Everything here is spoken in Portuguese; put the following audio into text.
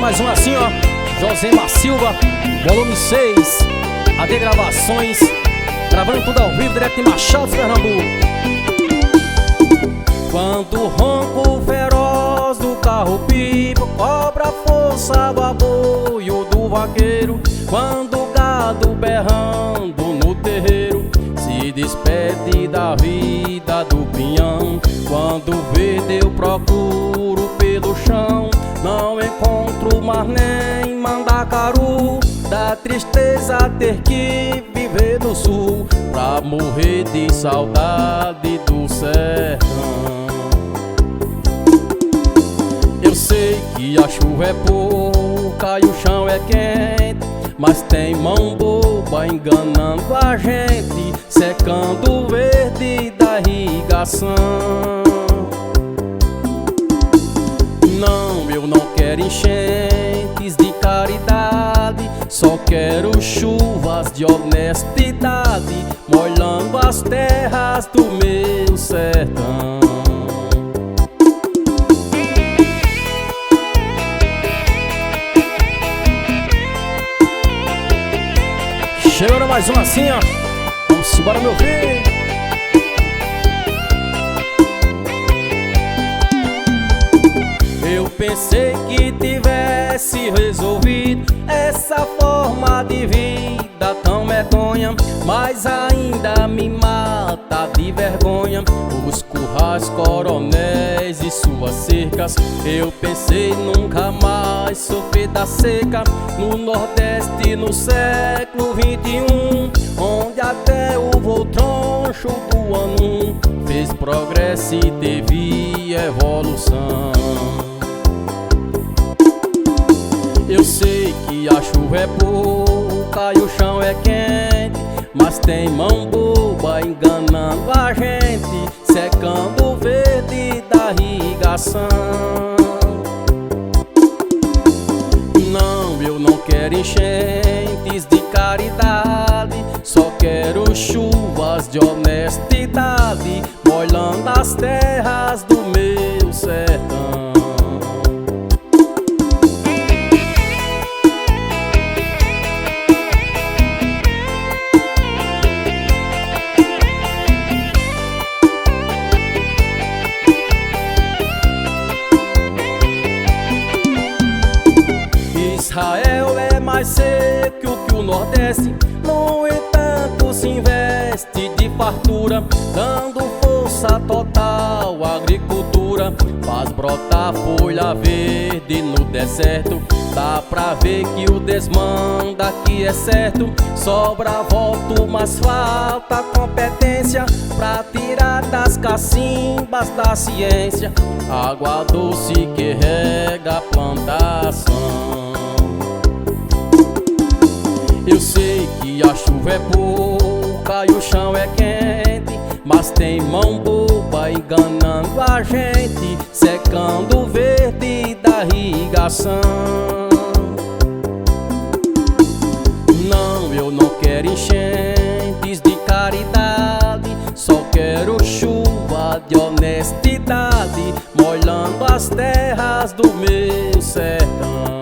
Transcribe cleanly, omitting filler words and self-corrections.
mais um assim, ó. Josemar Silva, volume 6, AD Gravações, gravando tudo ao vivo, direto em Machado, Pernambuco. Quando o ronco feroz do carro-pipa cobra a força do aboio do vaqueiro, quando o gado berrando no terreiro se despede da vida do pinhão, quando verde eu procuro pelo chão, não encontro mais nem Mandacaru. Dá tristeza ter que viver no sul pra morrer de saudade do sertão. Eu sei que a chuva é pouca e o chão é quente, mas tem mão boba enganando a gente, secando o verde da irrigação. Não, eu não quero enchentes de caridade, só quero chuvas de honestidade, molhando as terras do meu sertão. Chegando mais um assim, ó. Vamos embora, meu filho. Eu pensei que tivesse resolvido essa forma de vida tão medonha, mas ainda me mata de vergonha os currais, coronéis e suas cercas. Eu pensei nunca mais sofrer da seca no Nordeste no século XXI, onde até o voo troncho do ano fez progresso e teve evolução. Eu sei que a chuva é pouca e o chão é quente, mas tem mão boba enganando a gente, secando o verde da irrigação. Não, eu não quero enchentes de caridade, só quero chuvas de honestidade, molhando as terras do meu sertão. Israel é mais seco que o Nordeste, no entanto se investe de fartura, dando força total à agricultura, faz brotar folha verde no deserto. Dá pra ver que o desmanda aqui é certo, sobra voto, mas falta competência pra tirar das cacimbas da ciência água doce que rega a plantação. Eu sei que a chuva é pouca e o chão é quente, mas tem mão boba enganando a gente, secando o verde da irrigação. Não, eu não quero enchentes de caridade, só quero chuva de honestidade, molhando as terras do meu sertão.